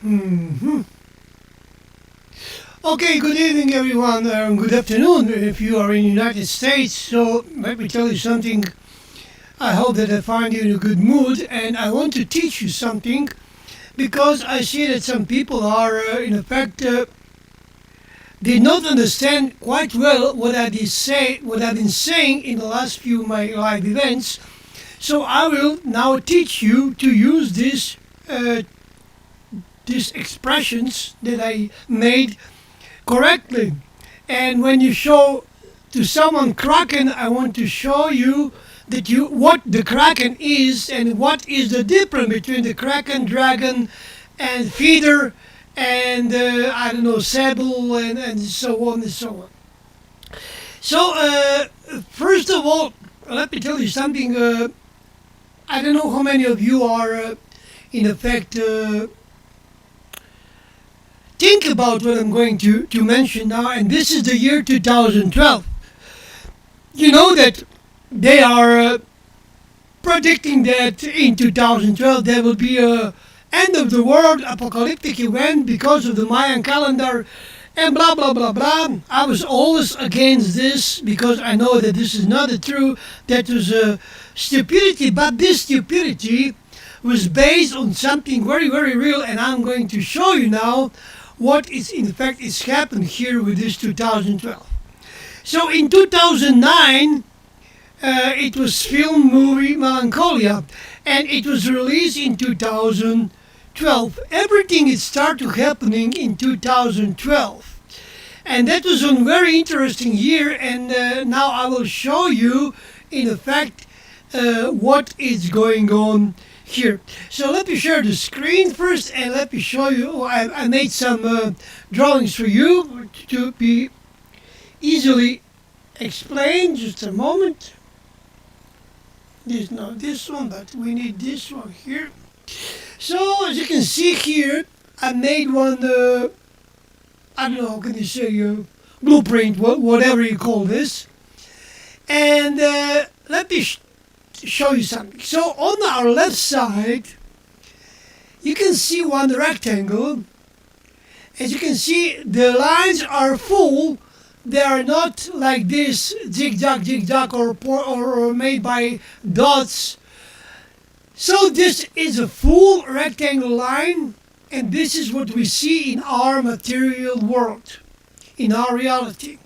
hmm Okay, good evening, everyone. Good afternoon if you are in the United States. So let me tell you something. I hope that I find you in a good mood, and I want to teach you something because I see that some people are, in effect, did not understand quite well what I've been saying in the last few my live events. So I will now teach you to use uh, these expressions that I made correctly. And when you show to someone Kraken, I want to show you that you what the Kraken is and what is the difference between the Kraken, dragon, and feeder, and I don't know, sable, and so on and so on. So first of all, let me tell you something. I don't know how many of you are, in effect, think about what I'm going to mention now, and this is the year 2012. You know that they are predicting that in 2012 there will be a end of the world apocalyptic event because of the Mayan calendar and blah blah blah blah. I was always against this because I know that this is not true. That was a stupidity, but this stupidity was based on something very very real, and I'm going to show you now what is in fact is happened here with this 2012. So in 2009, it was film movie Melancholia, and it was released in 2012. Everything is started happening in 2012, and that was a very interesting year. And now I will show you, in effect, what is going on here. So let me share the screen first, and let me show you. I made some drawings for you to be easily explained. Just a moment. This not this one, but we need this one here. So as you can see here, I made one. I don't know how can you say blueprint, whatever you call this. And let me show you something. So on our left side, you can see one rectangle. As you can see, the lines are full. They are not like this zigzag or made by dots. So this is a full rectangle line, and this is what we see in our material world, in our reality.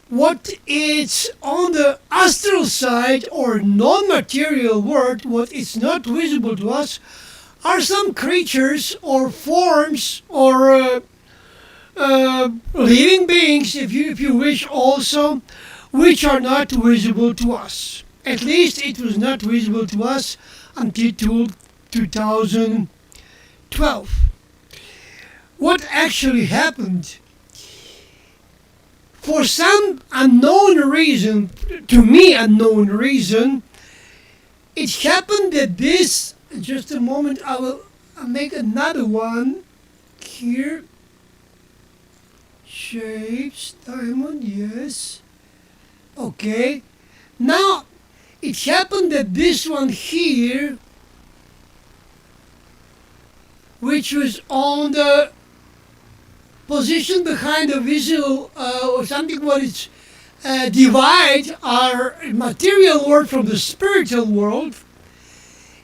What is on the astral side or non-material world, what is not visible to us, are some creatures or forms or living beings, if you wish, also, which are not visible to us. At least it was not visible to us until 2012. What actually happened? For some unknown reason, to me unknown reason, it happened that this, just a moment, I'll make another one here. Shapes, diamond, yes. Okay. Now, it happened that this one here, which was on the position behind the visual or something what is divide our material world from the spiritual world,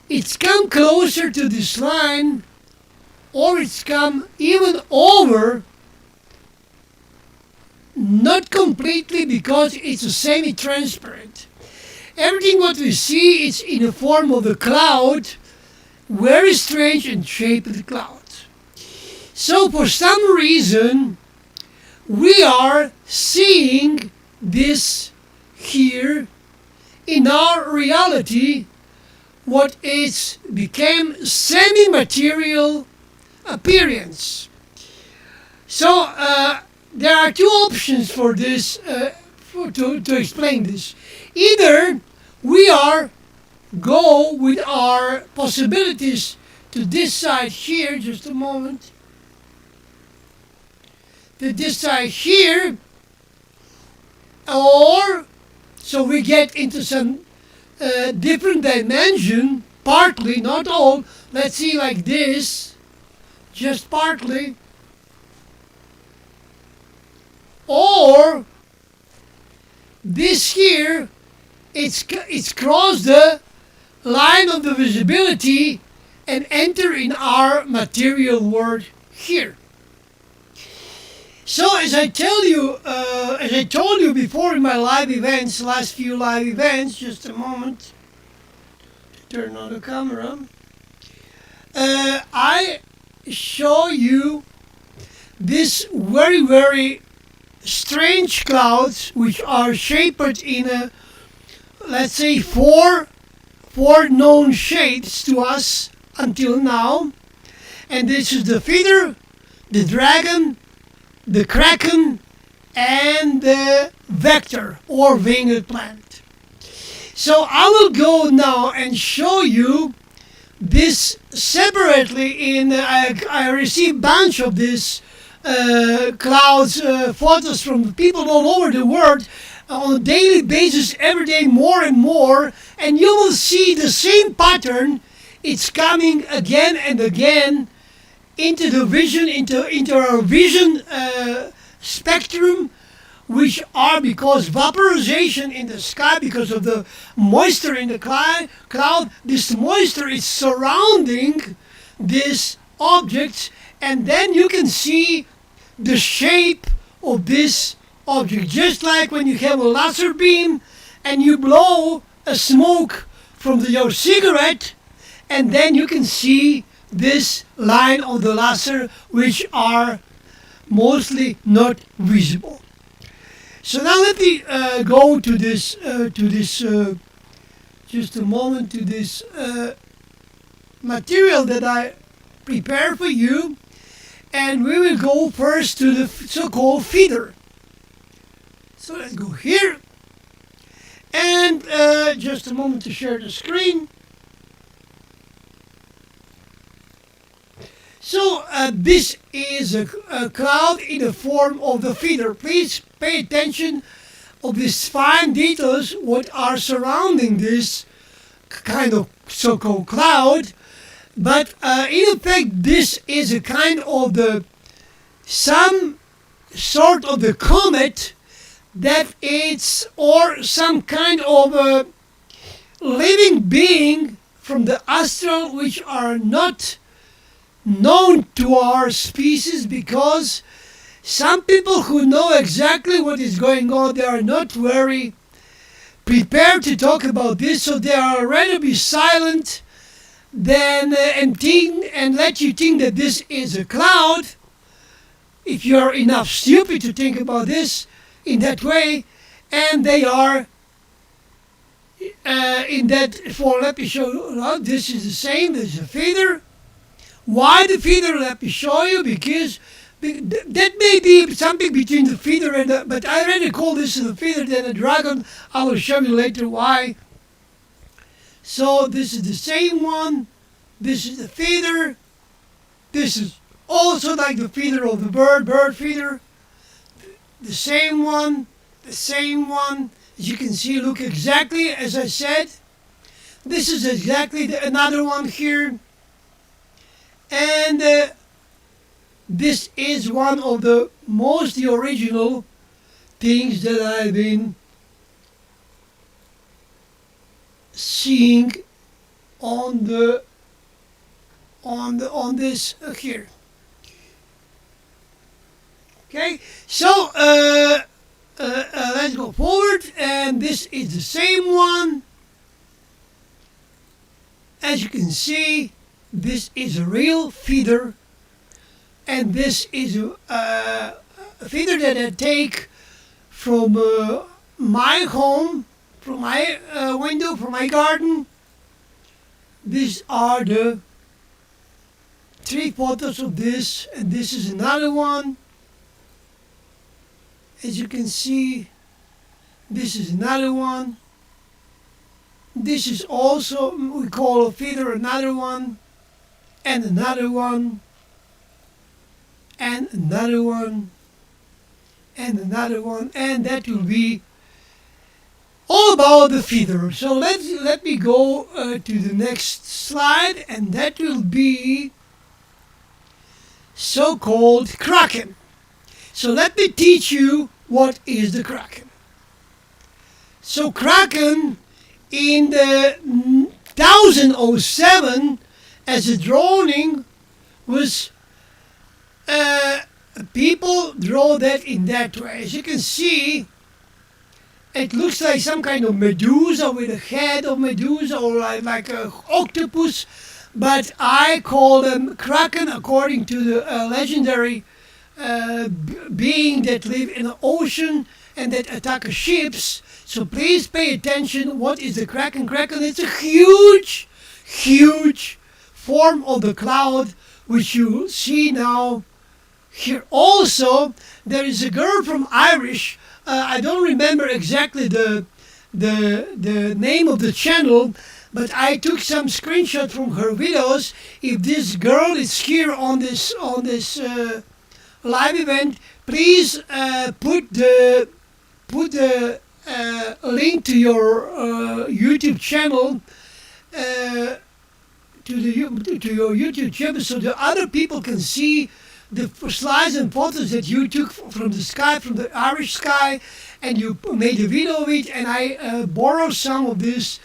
it's come closer to this line, or it's come even over. Not completely, because it's a semi-transparent. Everything what we see is in the form of a cloud, very strange and shaped cloud. So for some reason, we are seeing this here in our reality, what is became semi-material appearance. So there are two options for this, to explain this. Either we are go with our possibilities to this side here, just a moment, to this side here, or so we get into some different dimension, partly, not all, let's see, like this, just partly, or this here, it's crossed the line of the visibility and enter in our material world here. So as I told you before in my live events, last few live events, just a moment to turn on the camera, I show you this very, very strange clouds which are shaped in a, let's say, four known shapes to us until now. And this is the feather, the dragon, the kraken, and the vector or winged plant. So I will go now and show you this separately. I received a bunch of these clouds photos from people all over the world on a daily basis, every day more and more, and you will see the same pattern. It's coming again and again into the vision, into our vision spectrum, which are because vaporization in the sky, because of the moisture in the cloud, this moisture is surrounding these objects, and then you can see the shape of this object, just like when you have a laser beam and you blow a smoke from your cigarette, and then you can see this line of the laser, which are mostly not visible. So now let me go to this, just a moment, to this material that I prepared for you, and we will go first to the so-called feeder. So let's go here, and just a moment to share the screen. So this is a cloud in the form of the feeder. Please pay attention of these fine details what are surrounding this kind of so-called cloud. But in effect, this is a kind of some sort of the comet that it's, or some kind of a living being from the astral, which are not known to our species, because some people who know exactly what is going on, they are not very prepared to talk about this, so they are rather be silent than and let you think that this is a cloud. If you're enough stupid to think about this in that way, and they are in that form. Let me show you. This is the same. This is a feeder. Why the feeder? Let me show you, because that may be something between the feeder and the, but I rather call this the feeder than a dragon. I will show you later why. So this is the same one. This is the feeder. This is also like the feeder of the bird feeder. The same one, the same one. As you can see, look exactly as I said. This is exactly another one here. And this is one of the most original things that I've been seeing on this here. Okay, so let's go forward, and this is the same one. As you can see, this is a real feeder, and this is a feeder that I take from my home, from my window, from my garden. These are the 3 photos of this, and this is another one. As you can see, this is another one. This is also, we call a feeder, another one, and another one, and another one, and another one, and that will be all about the feeder. So let me go to the next slide, and that will be so-called kraken. So let me teach you what is the kraken. So kraken in the 1007 as a drawing was people draw that in that way. As you can see, it looks like some kind of Medusa with a head of Medusa, or like a octopus, but I call them kraken according to the legendary being that live in the ocean and that attack ships. So please pay attention. What is the kraken? Kraken is a huge, huge form of the cloud, which you see now here. Also, there is a girl from Irish. I don't remember exactly the name of the channel, but I took some screenshot from her videos. If this girl is here on this live event, please put the link to your YouTube channel to your YouTube channel, so the other people can see the slides and photos that you took from the sky, from the Irish sky, and you made a video of it. And I borrowed some of these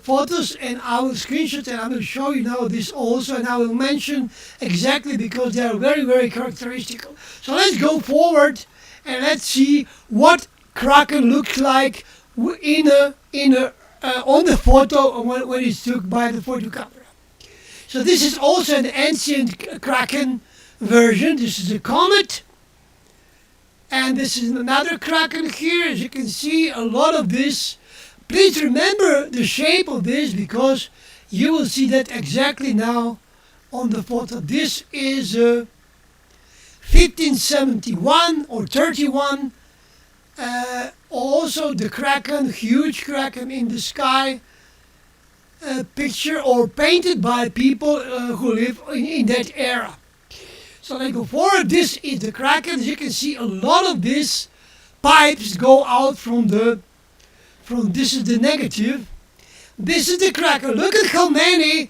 photos, and I will screenshot, and I will show you now this also, and I will mention exactly because they are very, very characteristic. So let's go forward and let's see what kraken looks like on the photo when it's took by the photo camera. So this is also an ancient kraken version. This is a comet, and this is another kraken here. As you can see, a lot of this. Please remember the shape of this, because you will see that exactly now on the photo. This is 1571 or 31. Also the kraken, huge kraken in the sky, picture or painted by people who live in that era. So let's go forward. This is the kraken. As you can see, a lot of these pipes go out from this is the negative. This is the kraken. Look at how the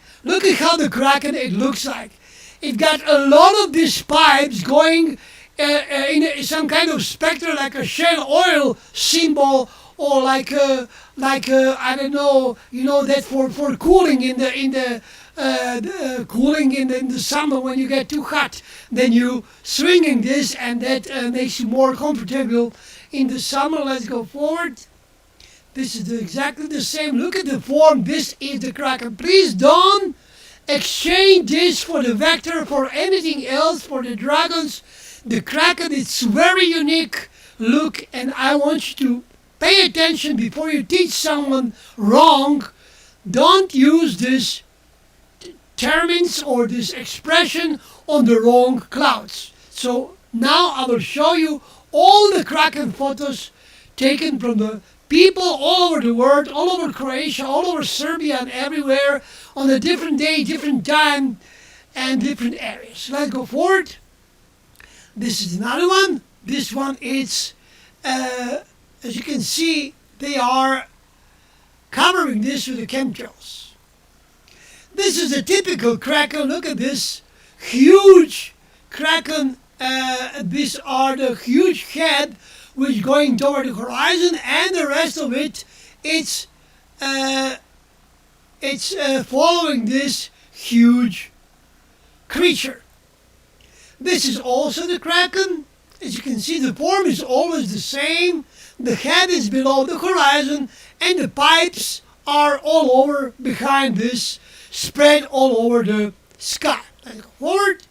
kraken it looks like. It got a lot of these pipes going in some kind of spectre, like a Shell oil symbol, or like I don't know, that for cooling in the cooling in the summer when you get too hot. Then you swinging this, and that makes you more comfortable in the summer. Let's go forward. This is exactly the same. Look at the form. This is the kraken. Please don't exchange this for the vector, for anything else, for the dragons. The kraken is very unique look, and I want you to pay attention before you teach someone wrong. Don't use this terms or this expression on the wrong clouds. So now I will show you all the kraken photos taken from the people all over the world, all over Croatia, all over Serbia, and everywhere, on a different day, different time, and different areas. Let's go forward. This is another one. This one is, as you can see, they are covering this with the chemtrails. This is a typical kraken. Look at this huge kraken. These are the huge head which going toward the horizon, and the rest of it, it's following this huge creature. This is also the kraken. As you can see, the form is always the same. The head is below the horizon, and the pipes are all over behind this, spread all over the sky. Let's go forward.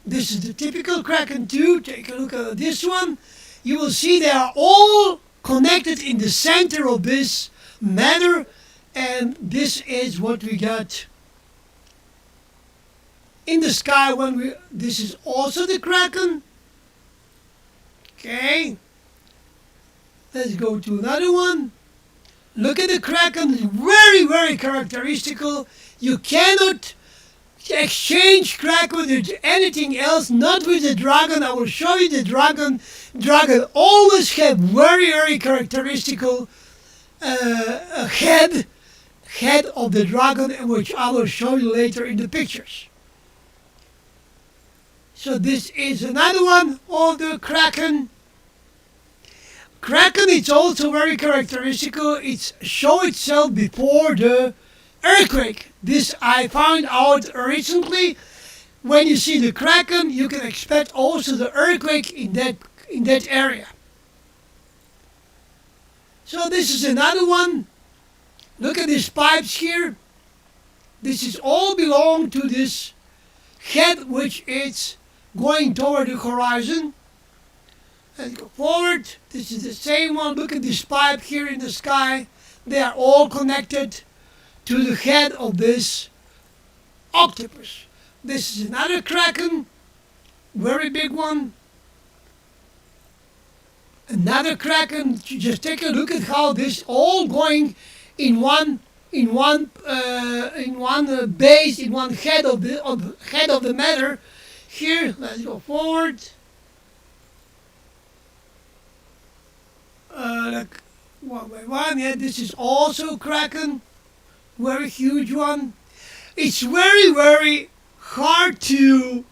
This is the typical kraken too. Take a look at this one. You will see they are all connected in the center of this matter, and this is what we got in the sky when this is also the kraken. Okay, let's go to another one. Look at the kraken. It's very, very characteristical. You cannot exchange kraken with anything else, not with the dragon. I will show you the dragon. Dragon always have very, very characteristical a head of the dragon, which I will show you later in the pictures. So this is another one of the kraken. Kraken is also very characteristic. It shows itself before the earthquake. This I found out recently. When you see the kraken, you can expect also the earthquake in that area. So this is another one. Look at these pipes here. This is all belong to this head which is going toward the horizon. Let's go forward. This is the same one. Look at this pipe here in the sky. They are all connected to the head of this octopus. This is another kraken, very big one. Another kraken. Just take a look at how this all going in one base, in one head of the matter. Here, let's go forward. Like one by one. Yeah, this is also kraken, very huge one. It's very hard to.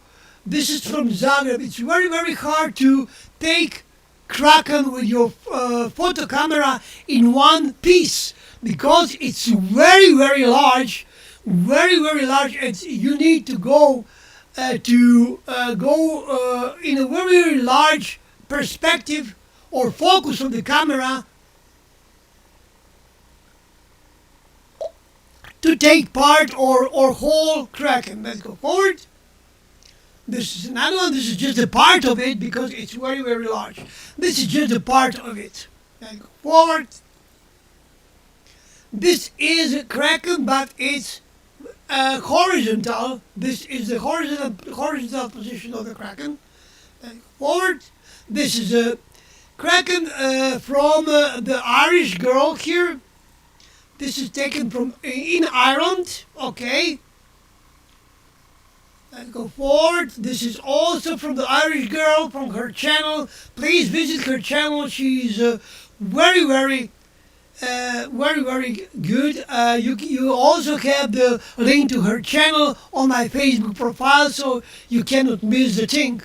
This is from Zagreb. It's very hard to take kraken with your photo camera in one piece because it's very large, very large, and you need to go in a very large perspective or focus on the camera to take part or whole kraken. Let's go forward. This is another one. This is just a part of it because it's very large. This is just a part of it. Let's go forward. This is a kraken, but it's horizontal. This is the horizontal position of the kraken. Let's go forward. This is a kraken from the Irish girl here. This is taken from in Ireland. Okay. Let's go forward. This is also from the Irish girl from her channel. Please visit her channel. She's very good. You also have the link to her channel on my Facebook profile, so you cannot miss the thing.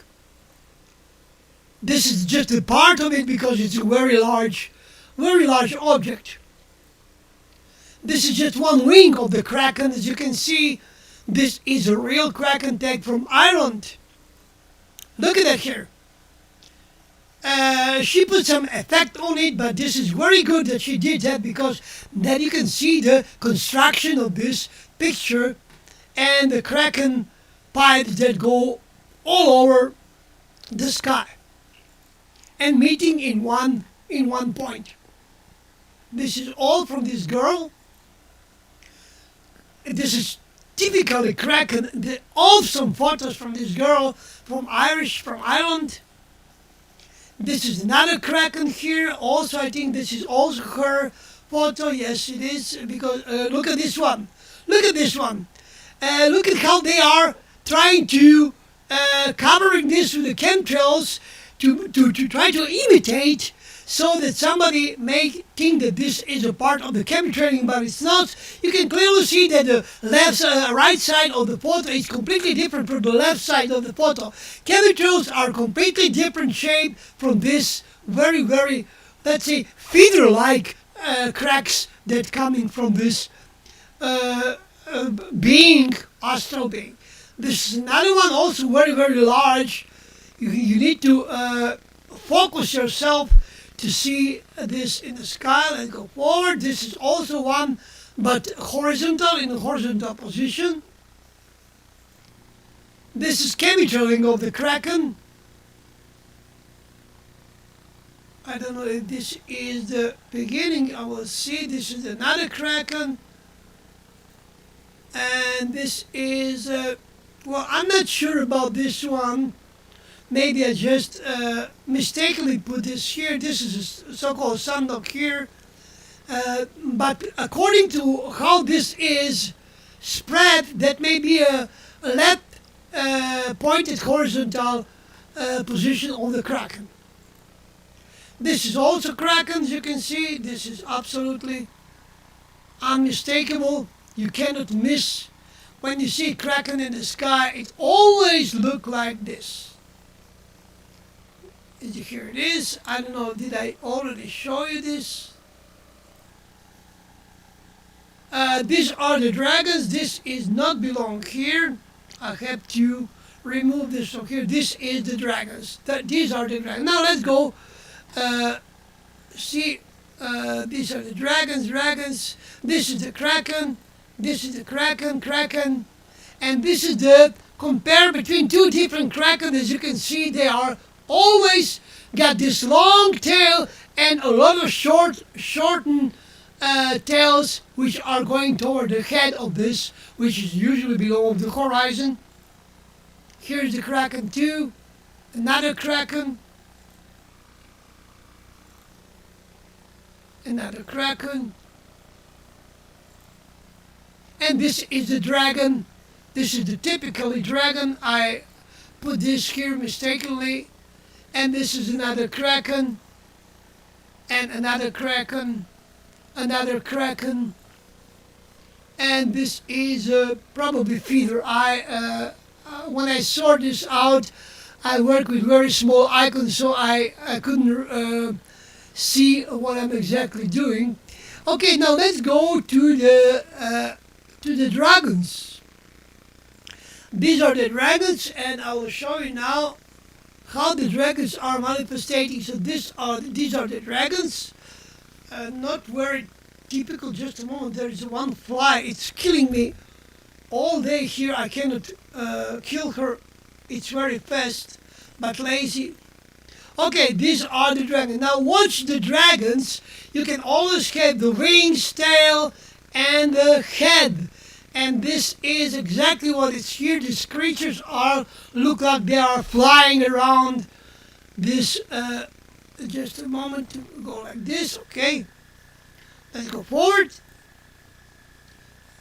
This is just a part of it because it's a very large object. This is just one wing of the kraken. As you can see, this is a real kraken tag from Ireland. Look at that here. She put some effect on it, but this is very good that she did that because then you can see the construction of this picture and the kraken pipes that go all over the sky and meeting in one point. This is all from this girl. This is typically kraken. The awesome photos from this girl from Ireland. This is another kraken here. Also, I think this is also her photo. Yes, it is because look at this one. Look at this one. Look at how they are trying to covering this with the chemtrails to try to imitate, so that somebody may think that this is a part of the chemtrailing, but it's not. You can clearly see that the right side of the photo is completely different from the left side of the photo. Chemtrails are completely different shape from this very, let's say, feather-like cracks that coming from this being, astral being. This is another one, also very, large. You need to focus yourself to see this in the sky. Let's go forward. This is also one, but horizontal, in a horizontal position. This is chemtrailing of the kraken. I don't know if this is the beginning. I will see. This is another kraken. And this is, well, I'm not sure about this one. Maybe I just mistakenly put this here. This is a so-called sandok here. But according to how this is spread, that may be a left pointed horizontal position of the kraken. This is also Kraken, as you can see. This is absolutely unmistakable. You cannot miss. When you see Kraken in the sky, it always looks like this. Here it is. I don't know, did I already show you this? These are the dragons. This is not belong here. I have to remove this from here. This is the dragons. These are the dragons. Now let's go see. These are the dragons. This is the Kraken. This is the Kraken. And this is the compare between two different Kraken. As you can see, they are always got this long tail and a lot of shortened tails, which are going toward the head of this, which is usually below the horizon. Here's the Kraken 2, another Kraken, another Kraken, and this is the dragon. This is the typically dragon. I put this here mistakenly, and this is another Kraken, and another Kraken, another Kraken, and this is probably feeder. When I sort this out, I work with very small icons, so I couldn't see what I'm exactly doing. Okay, now let's go to the dragons. These are the dragons, and I will show you now how the dragons are manifesting. So these are the dragons. Not very typical. Just a moment. There is one fly. It's killing me all day here. I cannot kill her. It's very fast, but lazy. Okay, these are the dragons. Now watch the dragons. You can always have the wings, tail, and the head. And this is exactly what it's here. These creatures look like they are flying around. This, just a moment to go like this. Okay, let's go forward.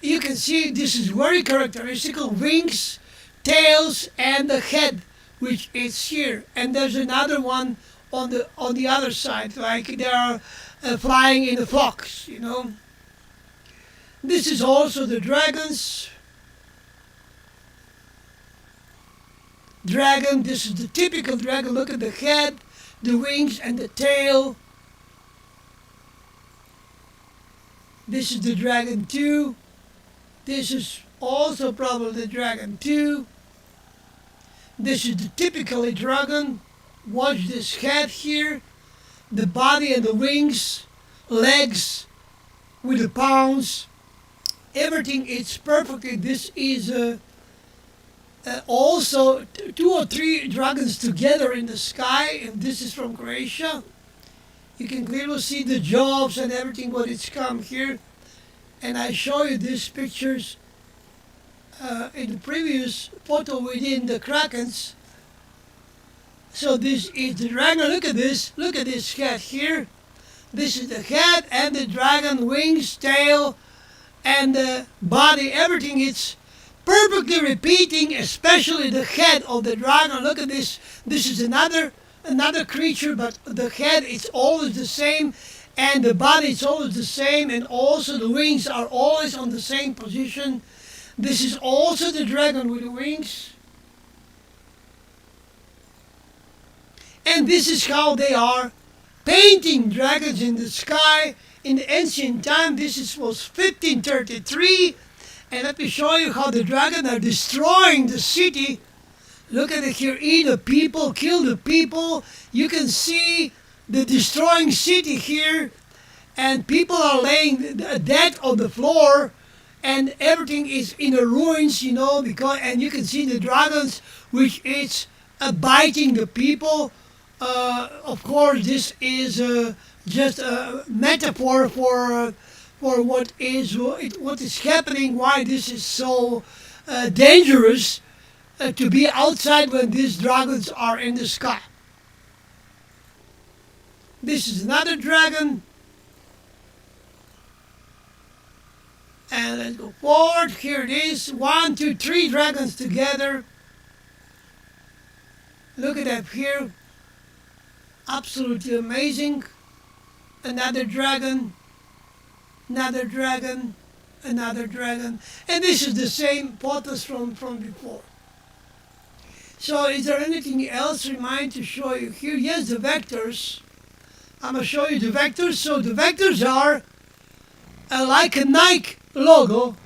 You can see this is very characteristic: wings, tails, and the head, which is here. And there's another one on the other side, like they are flying in the flocks, you know. This is also the dragons. Dragon, this is the typical dragon. Look at the head, the wings, and the tail. This is the dragon 2. This is also probably the dragon 2. This is the typically dragon. Watch this head here, the body and the wings, legs with the palms. Everything is perfectly. This is also 2 or 3 dragons together in the sky, and this is from Croatia. You can clearly see the jaws and everything what it's come here. And I show you these pictures in the previous photo within the Krakens. So this is the dragon. Look at this. Look at this head here. This is the head and the dragon wings, tail, and the body. Everything is perfectly repeating, especially the head of the dragon. Look at this. This is another creature, but the head is always the same, and the body is always the same, and also the wings are always on the same position. This is also the dragon with the wings. And this is how they are painting dragons in the sky. In the ancient time, was 1533. And let me show you how the dragons are destroying the city. Look at it here. Eat the people, kill the people. You can see the destroying city here. And people are laying dead on the floor. And everything is in the ruins, you know. And you can see the dragons, which is biting the people. Of course, this is just a metaphor for what is happening, why this is so dangerous to be outside when these dragons are in the sky. This is another dragon. And let's go forward. Here it is. 1, 2, 3 dragons together. Look at that here. Absolutely amazing. Another dragon, another dragon, another dragon. And this is the same photos from before. So is there anything else remind to show you here? Yes, the vectors. I'm going to show you the vectors. So the vectors are like a Nike logo.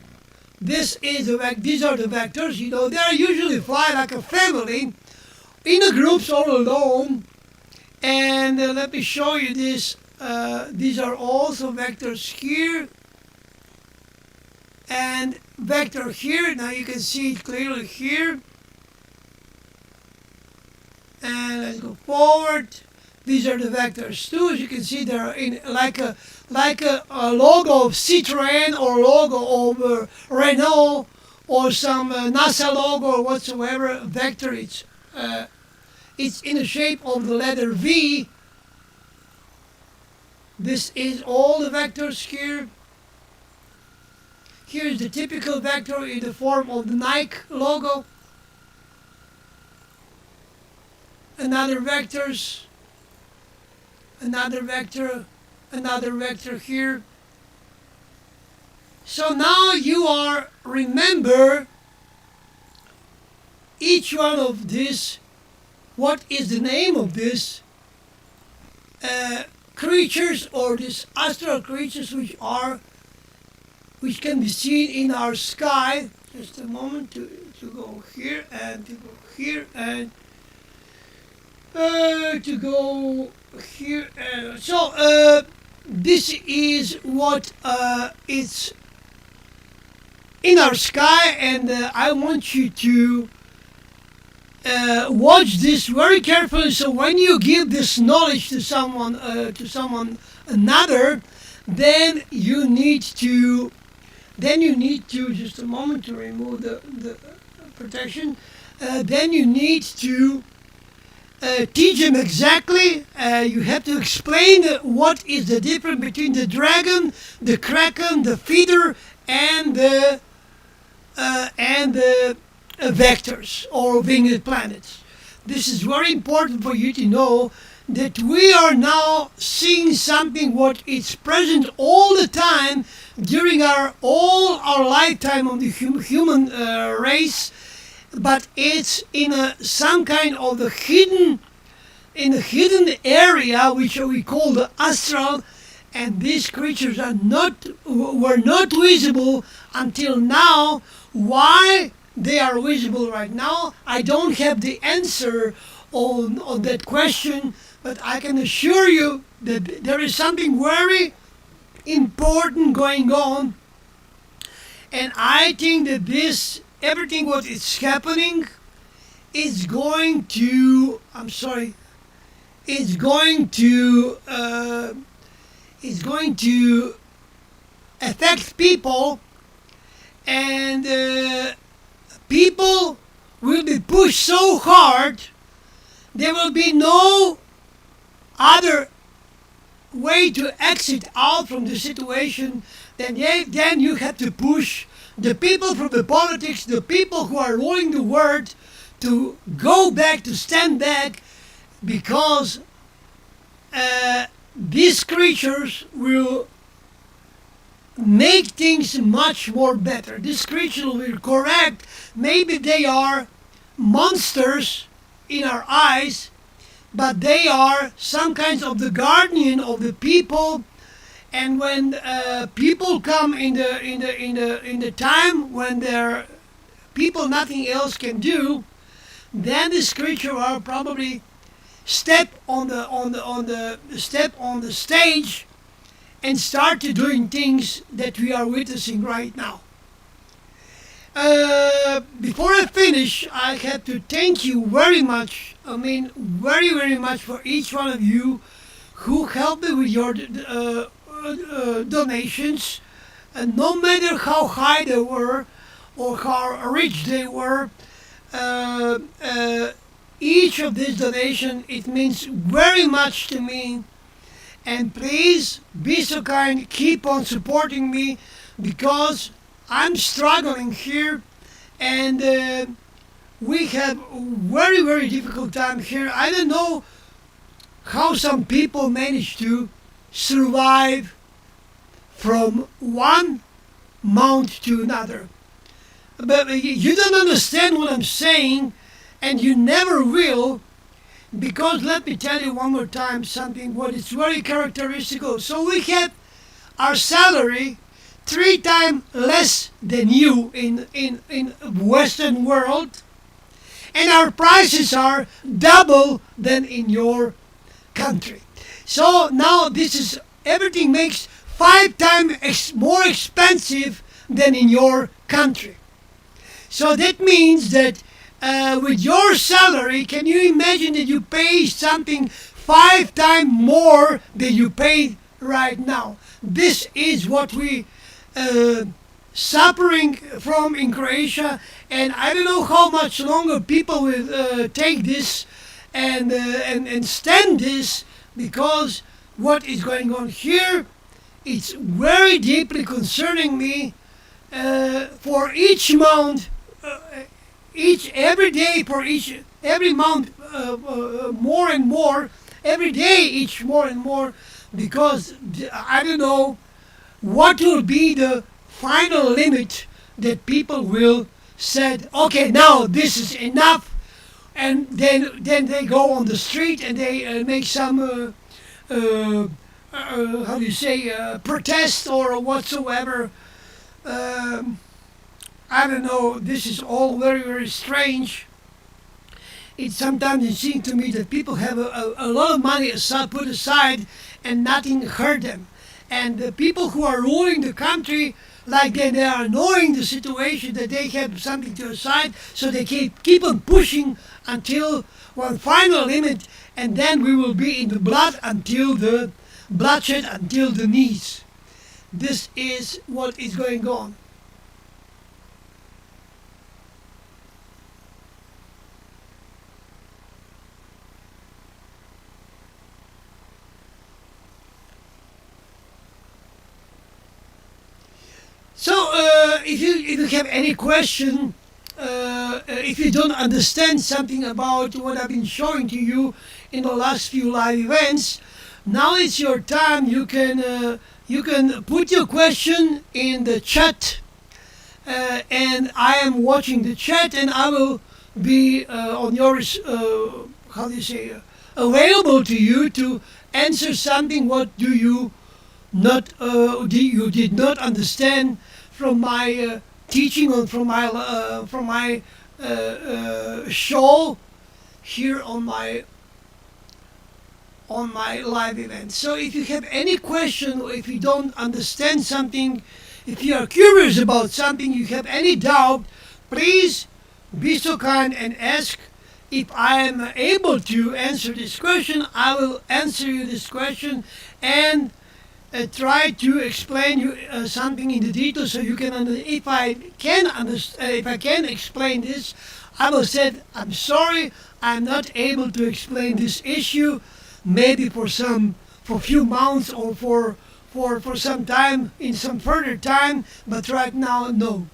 These are the vectors. You know, they are usually fly like a family, in the groups or alone. And let me show you this. These are also vectors here and vector here. Now you can see it clearly here. And let's go forward. These are the vectors too. As you can see, they're in like a logo of Citroën or logo of Renault or some NASA logo or whatsoever vector. It's in the shape of the letter V. This is all the vectors here. Here is the typical vector in the form of the Nike logo. Another vectors, another vector here. So now you are remember each one of this. What is the name of this creatures or these astral creatures which can be seen in our sky? Just a moment to go here and to go here and to go here. So this is what it's in our sky, and I want you to watch this very carefully. So when you give this knowledge to someone another, then you need to just a moment to remove the protection. Then you need to teach them exactly. You have to explain what is the difference between the dragon, the kraken, the feeder, and the vectors or winged planets. This is very important for you to know that we are now seeing something what is present all the time during all our lifetime of the human race, but it's in some kind of the hidden area which we call the astral, and these creatures were not visible until now. Why they are visible right now, I don't have the answer on that question, but I can assure you that there is something very important going on, and I think that everything what is happening is going to affect people, and people will be pushed so hard there will be no other way to exit out from the situation. Then you have to push the people from the politics, the people who are ruling the world, to go back, to stand back, because these creatures will make things much more better. These creatures will correct. Maybe they are monsters in our eyes, but they are some kinds of the guardian of the people. And when people come in the time when there people nothing else can do, then this creature will probably step on the stage and start to doing things that we are witnessing right now. Before I finish, I have to thank you very much. I mean, very, very much for each one of you who helped me with your donations. And no matter how high they were or how rich they were, each of these donations, it means very much to me. And please be so kind, keep on supporting me, because I'm struggling here, and we have very, very difficult time here. I don't know how some people manage to survive from one month to another. But you don't understand what I'm saying, and you never will, because let me tell you one more time something what is very characteristical. So we have our salary three times less than you in Western world, and our prices are double than in your country. So now this is everything makes five times more expensive than in your country. So that means that with your salary, can you imagine that you pay something five times more than you pay right now? This is what we suffering from in Croatia, and I don't know how much longer people will take this and stand this, because what is going on here, it's very deeply concerning me. For each month, each every day for each every month more and more, every day each more and more, because I don't know what will be the final limit that people will said, okay, now this is enough, and then they go on the street and they make some how do you say protest or whatsoever. um, I don't know, this is all very, very strange. It seems to me that people have a lot of money put aside and nothing hurt them. And the people who are ruling the country, like they are knowing the situation that they have something to aside, so they keep on pushing until one final limit, and then we will be in the blood until the bloodshed until the knees. This is what is going on. So, if you have any question, if you don't understand something about what I've been showing to you in the last few live events, now it's your time. You can put your question in the chat, and I am watching the chat, and I will be on your how do you say available to you to answer something. What do you not you did not understand from my teaching or from my show here on my live event. So if you have any question, or if you don't understand something, if you are curious about something, you have any doubt, please be so kind and ask. If I am able to answer this question, I will answer you this question, and try to explain you something in the detail, so you can if I can understand, if I can explain this, I will say I'm sorry, I'm not able to explain this issue, maybe for few months, or for some time, in some further time, but right now, no.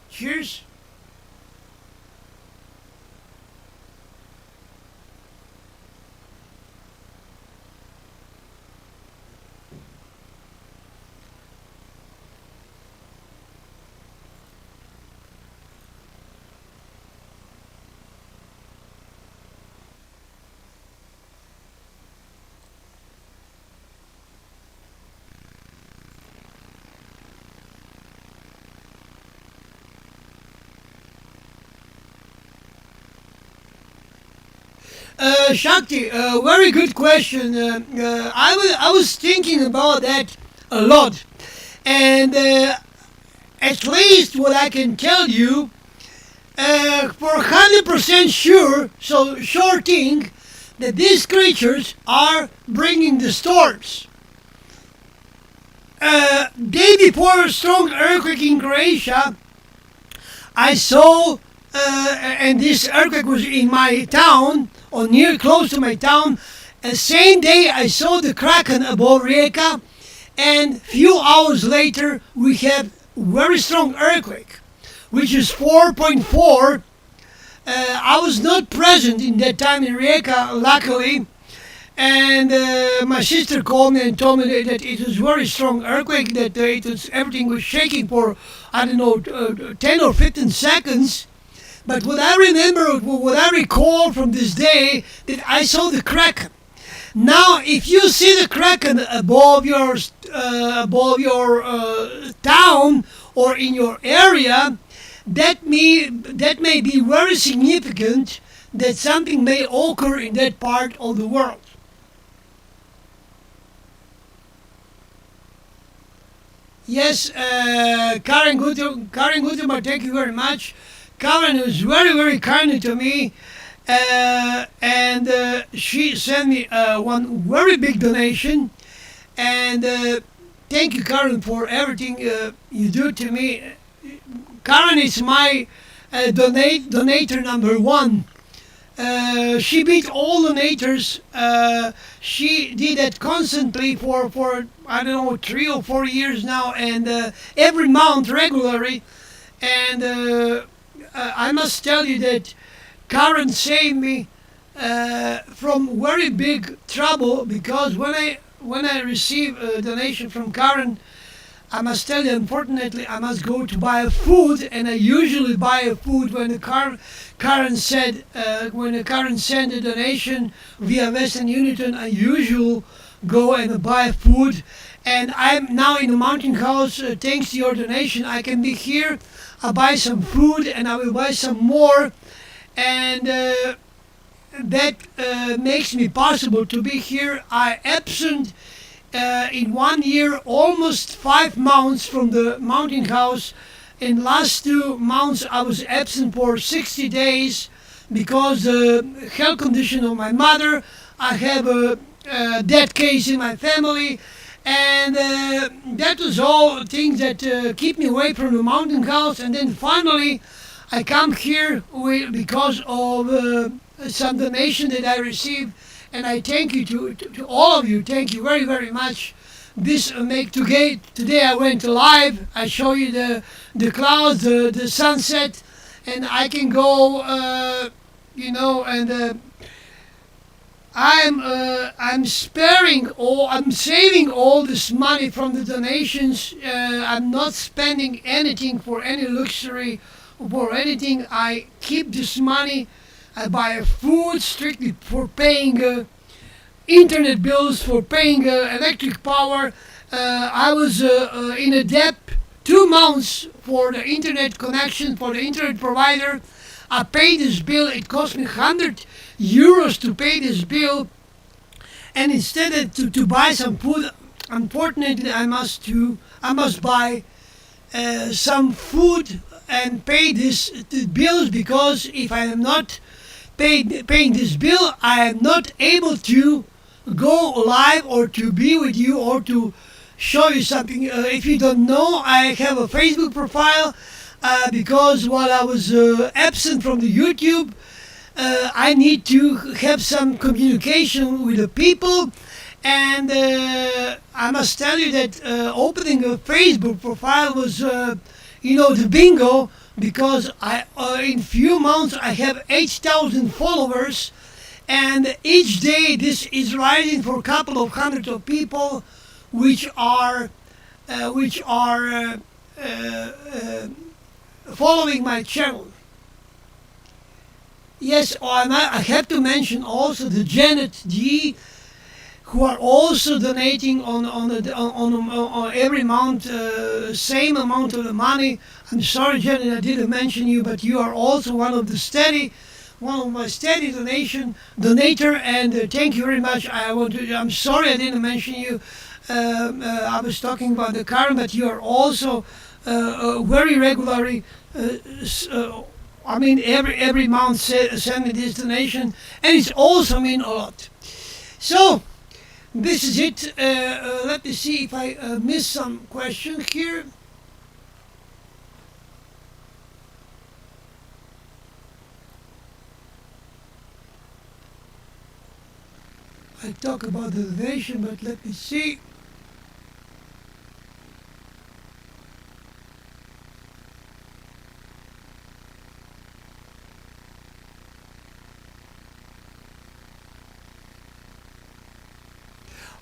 Cheers. Shakti, very good question. I was thinking about that a lot, and at least what I can tell you, for 100% sure, so sure thing, that these creatures are bringing the storms. Day before a strong earthquake in Croatia, I saw, and this earthquake was in my town, or near close to my town. Same day I saw the Kraken above Rijeka, and few hours later we have very strong earthquake, which is 4.4 I was not present in that time in Rijeka, luckily. And my sister called me and told me that it was very strong earthquake, that everything was shaking for, I don't know, 10 or 15 seconds. But what I remember, what I recall from this day, that I saw the Kraken. Now, if you see the Kraken above your town or in your area, that may be very significant that something may occur in that part of the world. Yes, Karen Gutenberg, thank you very much. Karen was very, very kind to me, and she sent me one very big donation. And thank you, Karen, for everything you do to me. Karen is my donator number one. She beat all donators. She did that constantly for I don't know 3 or 4 years now, and every month regularly. And I must tell you that Karen saved me from very big trouble, because when I receive a donation from Karen, I must tell you, unfortunately, I must go to buy food, and I usually buy food when the Karen sent a donation via Western Union. I usually go and buy food, and I'm now in the mountain house. Thanks to your donation, I can be here. I buy some food, and I will buy some more, and that makes me possible to be here. I absent in 1 year almost 5 months from the mountain house. In last 2 months I was absent for 60 days because the health condition of my mother. I have a death case in my family, and that was all things that keep me away from the mountain house. And then finally I come here because of some donation that I received, and I thank you to all of you. Thank you very, very much. This make today I went live. I show you the clouds, the sunset, and I can go, and I'm saving all this money from the donations. I'm not spending anything for any luxury or for anything. I keep this money. I buy food strictly for paying internet bills, for paying electric power. I was in a debt 2 months for the internet connection, for the internet provider. I paid this bill. It cost me €100 to pay this bill. And instead of to buy some food, unfortunately, I must buy some food and pay the bills, because if I am not paying this bill, I am not able to go live or to be with you or to show you something. If you don't know, I have a Facebook profile because while I was absent from the YouTube, I need to have some communication with the people. And I must tell you that opening a Facebook profile was, the bingo, because in few months I have 8,000 followers, and each day this is rising for a couple of hundred of people, which are following my channel. Yes, I have to mention also the Janet G, who are also donating on every month, same amount of the money. I'm sorry, Janet, I didn't mention you, but you are also one of my steady donator, and thank you very much. I'm sorry I didn't mention you. I was talking about the Karen, but you are also very regularly. Every month send me this donation, and it's also mean a lot. So this is it. Let me see if I missed some question here. I talk about the donation, but let me see.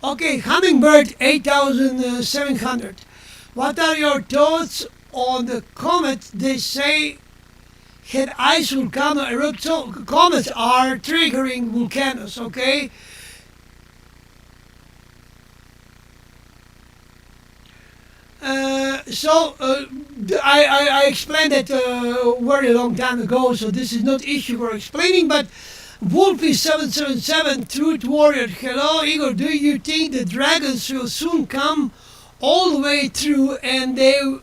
Okay, Hummingbird 8700. What are your thoughts on the comet they say had ice volcano erupt? So comets are triggering volcanoes, okay? I explained that very long time ago, so this is not issue for explaining, but Wolfie777, Truth Warrior, hello Igor, do you think the dragons will soon come all the way through and then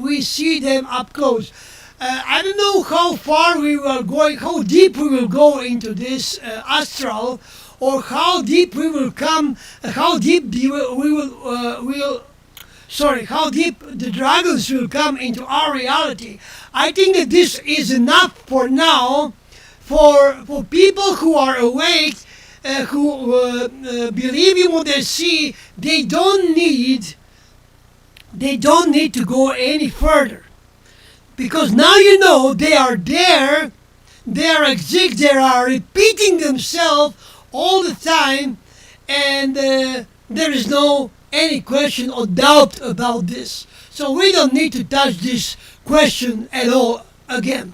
we see them up close? I don't know how far we will go, how deep we will go into this astral, or how deep we will come, how deep how deep the dragons will come into our reality. I think that this is enough for now for people who are awake, who believe in what they see. They don't need to go any further, because now you know they are there, they are exist, they are repeating themselves all the time, and there is no any question or doubt about this. So we don't need to touch this question at all again.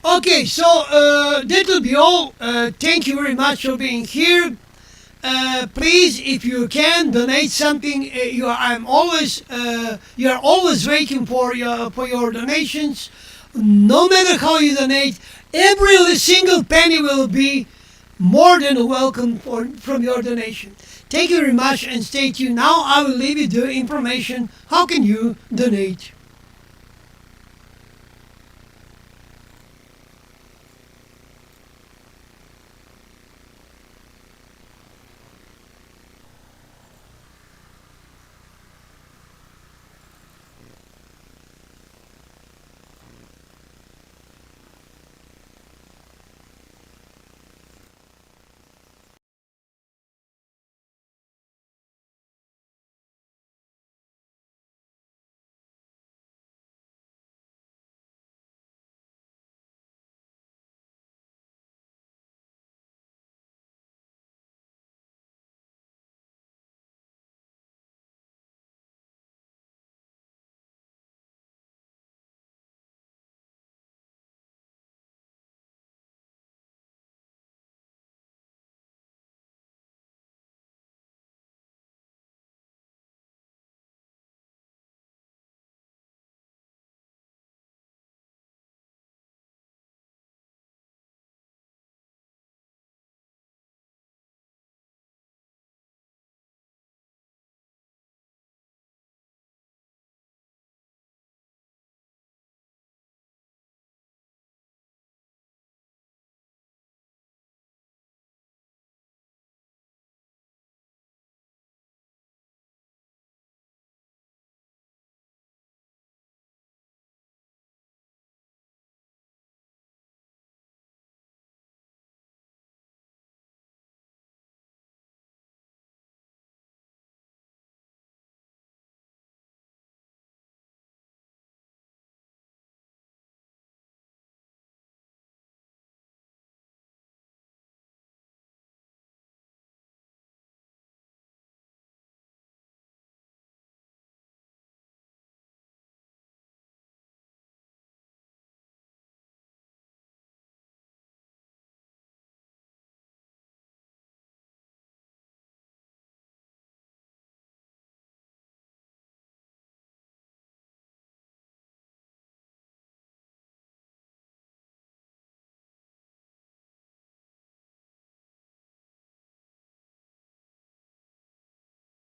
Okay, so that will be all. Thank you very much for being here. Please, if you can, donate something. You are always waiting for your donations. No matter how you donate, every single penny will be more than welcome from your donation. Thank you very much and stay tuned. Now I will leave you the information. How can you donate?